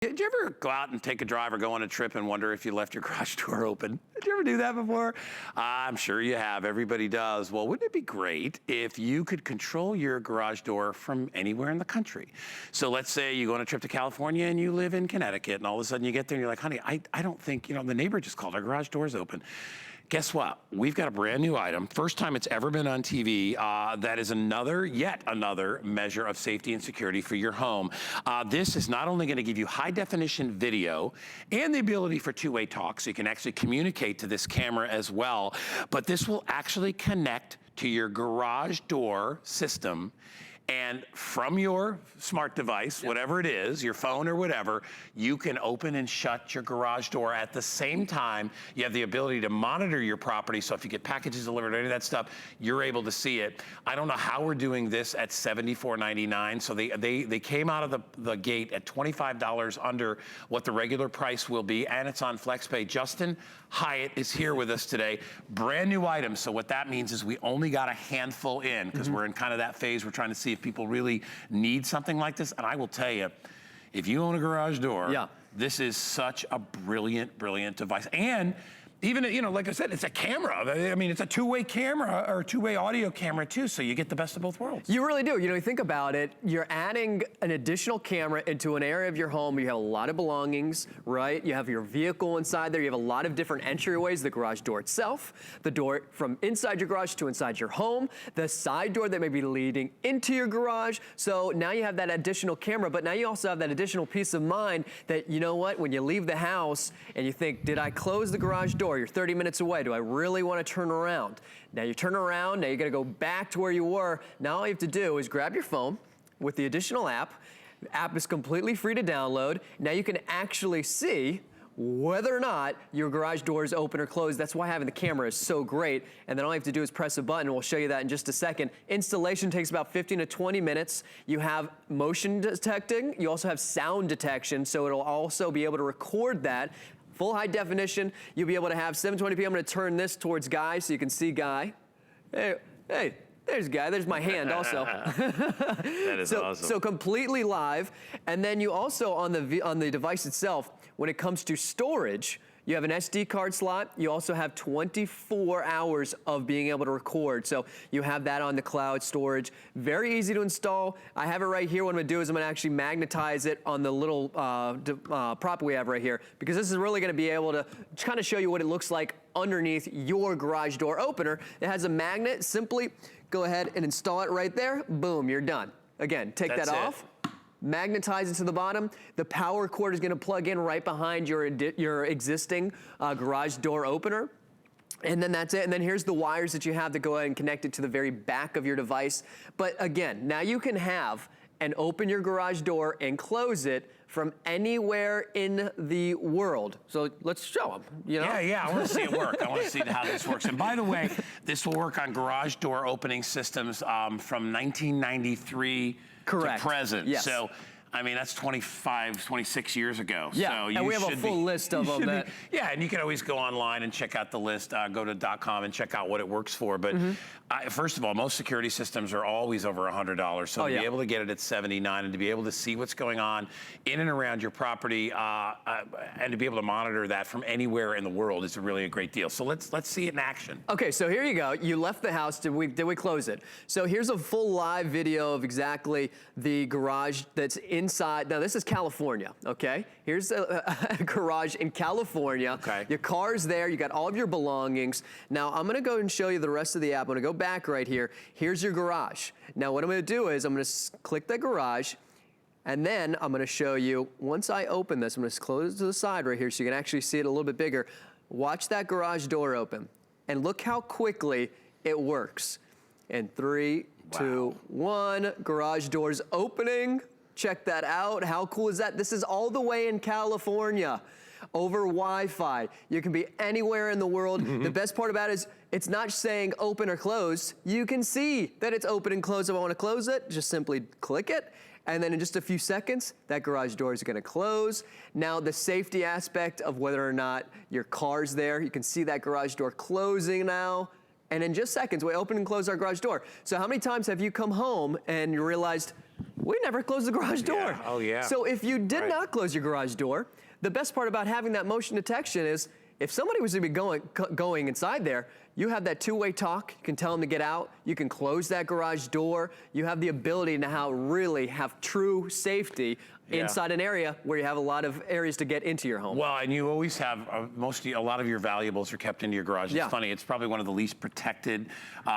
Did you ever go out and take a drive or go on a trip and wonder if you left your garage door open? Did you ever do that before? I'm sure you have. Everybody does. Well, wouldn't it be great if you could control your garage door from anywhere in the country? So let's say you go on a trip to California and you live in Connecticut, and all of a sudden you get there and you're like, honey, I don't think, the neighbor just called, our garage door's open. Guess what? We've got a brand new item, first time it's ever been on TV, that is yet another measure of safety and security for your home. This is not only gonna give you high definition video and the ability for two-way talk, so you can actually communicate to this camera as well, but this will actually connect to your garage door system, and from your smart device, whatever it is, your phone or whatever, you can open and shut your garage door at the same time. You have the ability to monitor your property, so if you get packages delivered or any of that stuff, you're able to see it. I don't know how we're doing this at $74.99, so they came out of the gate at $25 under what the regular price will be, and it's on FlexPay. Justin Hyatt is here with us today. Brand new item, so what that means is we only got a handful in, because we're in kind of that phase. We're trying to see if people really need something like this. And I will tell you, if you own a garage door, this is such a brilliant, brilliant device. And even, like I said, it's a camera. I mean, it's a two-way camera or two-way audio camera too, so you get the best of both worlds. You really do. You think about it, you're adding an additional camera into an area of your home. You have a lot of belongings, right? You have your vehicle inside there. You have a lot of different entryways, the garage door itself, the door from inside your garage to inside your home, the side door that may be leading into your garage. So now you have that additional camera, but now you also have that additional peace of mind that, you know what, when you leave the house and you think, did I close the garage door? You're 30 minutes away. Do I really want to turn around? Now you turn around, now you got to go back to where you were. Now all you have to do is grab your phone with the additional app. The app is completely free to download. Now you can actually see whether or not your garage door is open or closed. That's why having the camera is so great. And then all you have to do is press a button. We'll show you that in just a second. Installation takes about 15 to 20 minutes. You have motion detecting. You also have sound detection, so it'll also be able to record that. Full high definition. You'll be able to have 720p. I'm going to turn this towards Guy so you can see Guy. Hey, there's Guy. There's my hand also. That is awesome. So completely live. And then you also, on the device itself, when it comes to storage, you have an SD card slot. You also have 24 hours of being able to record. So you have that on the cloud storage. Very easy to install. I have it right here. What I'm gonna do is I'm gonna actually magnetize it on the little prop we have right here, because this is really gonna be able to kind of show you what it looks like underneath your garage door opener. It has a magnet. Simply go ahead and install it right there. Boom, you're done. Again, take that off. Magnetize it to the bottom. The power cord is going to plug in right behind your existing garage door opener. And then that's it. And then here's the wires that you have to go ahead and connect it to the very back of your device. But again, now you can have and open your garage door and close it from anywhere in the world. So let's show them, Yeah, I want to see it work. I want to see how this works. And by the way, this will work on garage door opening systems from 1993 to present. Yes. So, I mean, that's 25, 26 years ago. Yeah, so and we have a full list of them. Yeah, and you can always go online and check out the list. Go to .com and check out what it works for. But first of all, most security systems are always over $100. So to be able to get it at $79 and to be able to see what's going on in and around your property and to be able to monitor that from anywhere in the world is really a great deal. So let's see it in action. Okay, so here you go. You left the house. Did we close it? So here's a full live video of exactly the garage that's inside. Now this is California, okay? Here's a garage in California. Okay. Your car's there, you got all of your belongings. Now I'm gonna go and show you the rest of the app. I'm gonna go back right here. Here's your garage. Now what I'm gonna do is I'm gonna click the garage, and then I'm gonna show you, once I open this, I'm gonna close it to the side right here so you can actually see it a little bit bigger. Watch that garage door open, and look how quickly it works. In 3, 2, 1, garage doors opening. Check that out. How cool is that? This is all the way in California over Wi-Fi. You can be anywhere in the world. The best part about it is it's not saying open or close. You can see that it's open and closed. If I want to close it, just simply click it. And then in just a few seconds, that garage door is going to close. Now the safety aspect of whether or not your car's there, you can see that garage door closing now. And in just seconds, we open and close our garage door. So how many times have you come home and you realized, we never closed the garage door. Yeah. Oh, yeah. So if you did Right. not close your garage door, the best part about having that motion detection is if somebody was to be going inside there, you have that two-way talk. You can tell them to get out. You can close that garage door. You have the ability to now really have true safety inside an area where you have a lot of areas to get into your home. Well, and you always have, a lot of your valuables are kept into your garage. It's funny, it's probably one of the least protected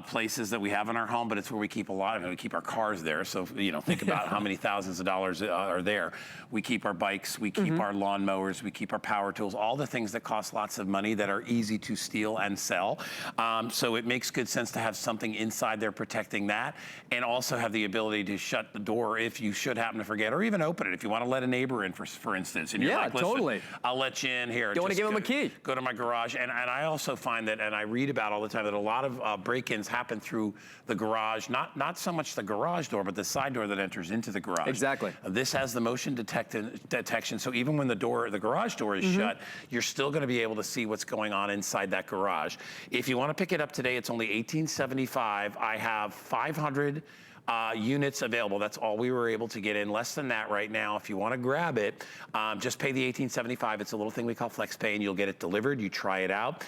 places that we have in our home, but it's where we keep a lot of it. We keep our cars there, so, think about how many thousands of dollars are there. We keep our bikes, we keep our lawnmowers, we keep our power tools, all the things that cost lots of money that are easy to steal and sell. So it makes good sense to have something inside there protecting that, and also have the ability to shut the door if you should happen to forget, or even open it if you want to let a neighbor in, for instance. And you're like, listen, totally. I'll let you in here. Don't want to give them a key. Go to my garage. And I also find that, and I read about all the time, that a lot of break-ins happen through the garage, not so much the garage door, but the side door that enters into the garage. Exactly. This has the motion detection, so even when the garage door is shut, you're still going to be able to see what's going on inside that garage. If you want to pick it up today, it's only $18.75. I have 500 units available. That's all we were able to get in. Less than that right now. If you want to grab it, just pay the $18.75. It's a little thing we call FlexPay, and you'll get it delivered. You try it out.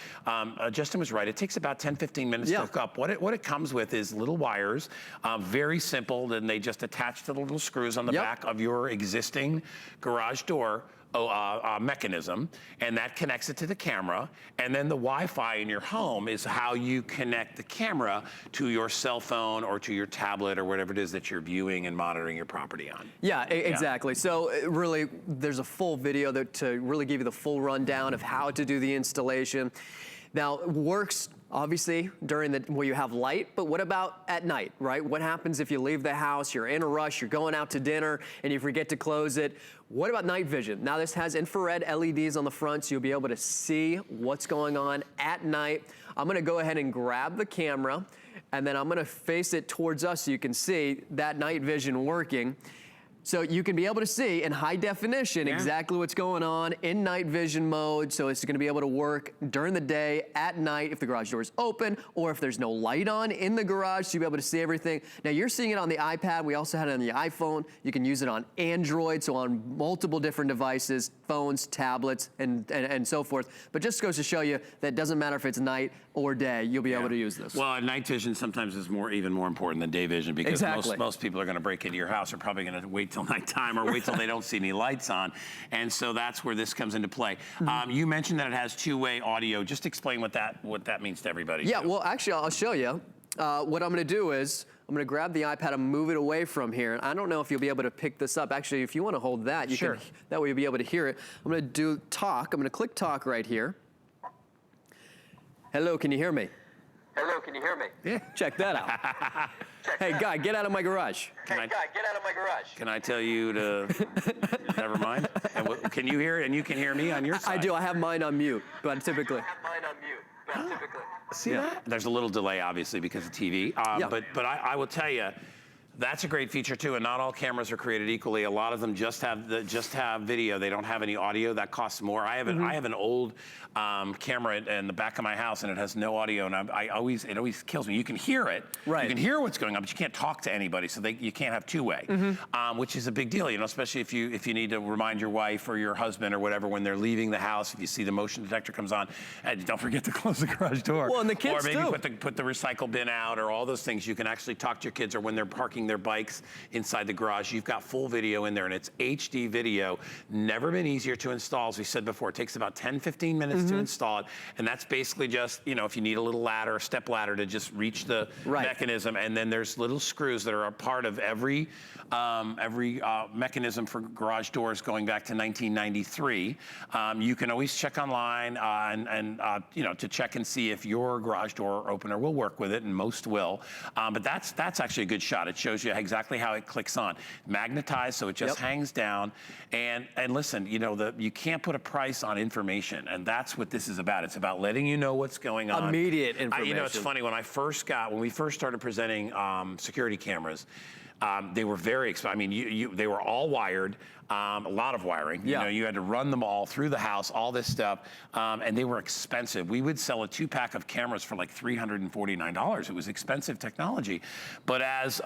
Justin was right. It takes about 10-15 minutes to hook up. What it comes with is little wires, very simple. Then they just attach to the little screws on the back of your existing garage door mechanism, and that connects it to the camera. And then the Wi-Fi in your home is how you connect the camera to your cell phone or to your tablet or whatever it is that you're viewing and monitoring your property on. Yeah, exactly. So really, there's a full video to really give you the full rundown of how to do the installation. Now, it works obviously during where you have light, but what about at night, right? What happens if you leave the house, you're in a rush, you're going out to dinner, and you forget to close it? What about night vision? Now, this has infrared LEDs on the front, so you'll be able to see what's going on at night. I'm gonna go ahead and grab the camera, and then I'm gonna face it towards us so you can see that night vision working. So you can be able to see in high definition exactly what's going on in night vision mode. So it's going to be able to work during the day, at night, if the garage door is open, or if there's no light on in the garage, so you'll be able to see everything. Now you're seeing it on the iPad. We also had it on the iPhone. You can use it on Android, so on multiple different devices, phones, tablets, and so forth. But just goes to show you that it doesn't matter if it's night or day, you'll be able to use this. Well, night vision sometimes is even more important than day vision, because most people are going to break into your house are probably going to wait till nighttime or wait till they don't see any lights on. And so that's where this comes into play. You mentioned that it has two-way audio. Just explain what that means to everybody. Yeah, well, actually, I'll show you. What I'm going to do is I'm going to grab the iPad and move it away from here. I don't know if you'll be able to pick this up. Actually, if you want to hold that, you can. That way you'll be able to hear it. I'm going to do talk. I'm going to click talk right here. Hello, can you hear me? Hello, can you hear me? Yeah. Check that out. Hey, guy, get out of my garage. Hey, guy, get out of my garage. Can I tell you to never mind? Can you hear it and you can hear me on your side? I do. I have mine on mute, but typically. I have mine on mute, but typically. See that? There's a little delay, obviously, because of TV. But I will tell you, that's a great feature too, and not all cameras are created equally. A lot of them just have video. They don't have any audio. That costs more. I have an old camera in the back of my house, and it has no audio, and it always kills me. You can hear it. Right. You can hear what's going on, but you can't talk to anybody, so you can't have two-way, which is a big deal, especially if you need to remind your wife or your husband or whatever when they're leaving the house. If you see the motion detector comes on, and don't forget to close the garage door. Well, and the kids or maybe too. put the recycle bin out, or all those things. You can actually talk to your kids, or when they're parking their bikes inside the garage. You've got full video in there, and it's HD video. Never been easier to install. As we said before, it takes about 10-15 minutes to install it, and that's basically just, if you need a little ladder, a step ladder to just reach the mechanism, and then there's little screws that are a part of every mechanism for garage doors going back to 1993. You can always check online to check and see if your garage door opener will work with it, and most will. But that's actually a good shot. It shows you exactly how it clicks on. Magnetized, so it just hangs down. And listen, you can't put a price on information, and that's what this is about. It's about letting you know what's going on. Immediate information. It's funny, when we first started presenting security cameras, they were very expensive. I mean, they were all wired. a lot of wiring. Yeah. You know, you had to run them all through the house, all this stuff, and they were expensive. We would sell a 2-pack of cameras for like $349. It was expensive technology. But as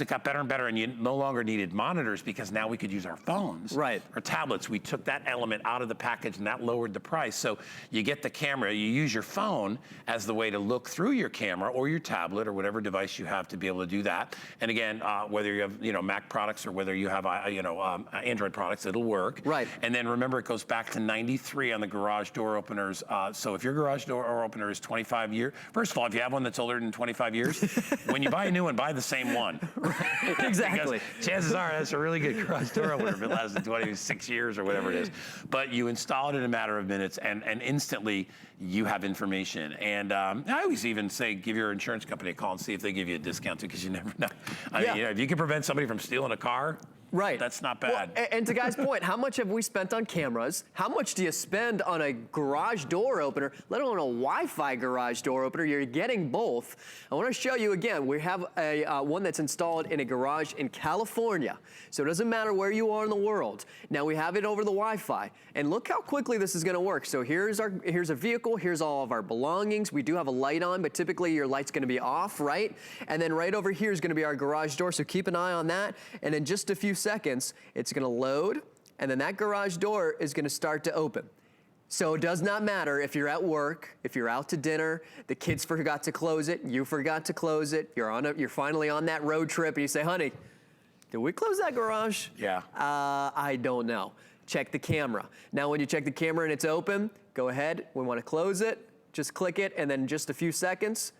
it got better and better, and you no longer needed monitors because now we could use our phones, right, or tablets, we took that element out of the package, and that lowered the price. So you get the camera, you use your phone as the way to look through your camera or your tablet or whatever device you have to be able to do that. And again, whether you have Mac products or whether you have Android products, it'll work. Right. And then remember, it goes back to 93 on the garage door openers. So if your garage door opener is 25 years, first of all, if you have one that's older than 25 years, when you buy a new one, buy the same one. Right. Exactly. Because chances are that's a really good garage door opener if it lasts 26 years or whatever it is. But you install it in a matter of minutes, and instantly you have information. And I always even say, give your insurance company a call and see if they give you a discount too, because you never know. I mean, if you can prevent somebody from stealing a car, right, that's not bad. Well, and to Guy's point, how much have we spent on cameras? How much do you spend on a garage door opener, let alone a Wi-Fi garage door opener? You're getting both. I want to show you again. We have a one that's installed in a garage in California, so it doesn't matter where you are in the world. Now we have it over the Wi-Fi, and look how quickly this is going to work. So here's a vehicle. Here's all of our belongings. We do have a light on, but typically your light's going to be off, right? And then right over here is going to be our garage door. So keep an eye on that. And in just a few seconds, it's going to load, and then that garage door is going to start to open. So it does not matter if you're at work, if you're out to dinner, the kids forgot to close it, you forgot to close it, you're finally on that road trip, and you say, honey, did we close that garage? Yeah. I don't know. Check the camera. Now when you check the camera and it's open, go ahead, we want to close it, just click it, and then in just a few seconds,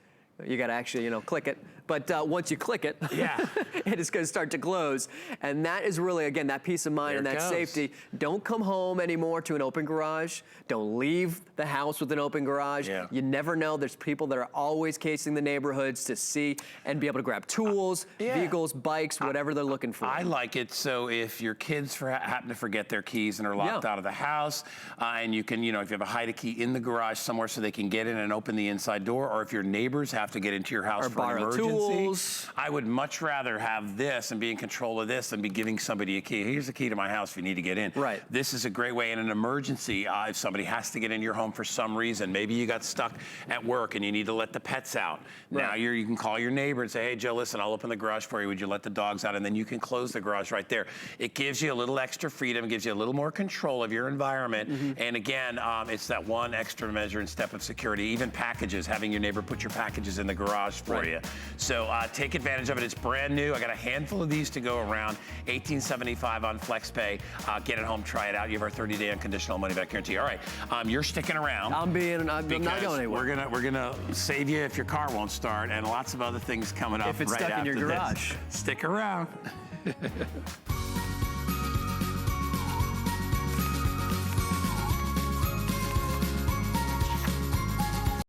you got to actually, click it. But once you click it, yeah, it is going to start to close. And that is really, again, that peace of mind and that safety. Don't come home anymore to an open garage. Don't leave the house with an open garage. Yeah. You never know. There's people that are always casing the neighborhoods to see and be able to grab tools, vehicles, bikes, whatever they're looking for. I like it. So if your kids happen to forget their keys and are locked out of the house, and you can, if you have a hide a key in the garage somewhere so they can get in and open the inside door, or if your neighbors have to get into your house for an emergency, I would much rather have this and be in control of this than be giving somebody a key. Here's the key to my house if you need to get in. Right. This is a great way in an emergency if somebody has to get in your home for some reason. Maybe you got stuck at work and you need to let the pets out. Right. Now you can call your neighbor and say, hey, Joe, listen, I'll open the garage for you. Would you let the dogs out? And then you can close the garage right there. It gives you a little extra freedom, gives you a little more control of your environment. And again, it's that one extra measure and step of security. Even packages, having your neighbor put your packages in the garage for you. So take advantage of it. It's brand new. I got a handful of these to go around. $18.75 on FlexPay. Get it home, try it out. You have our 30-day unconditional money-back guarantee. All right, you're sticking around. I'm not going anywhere. We're gonna save you if your car won't start, and lots of other things coming up. If it's right stuck in after your garage. Stick around.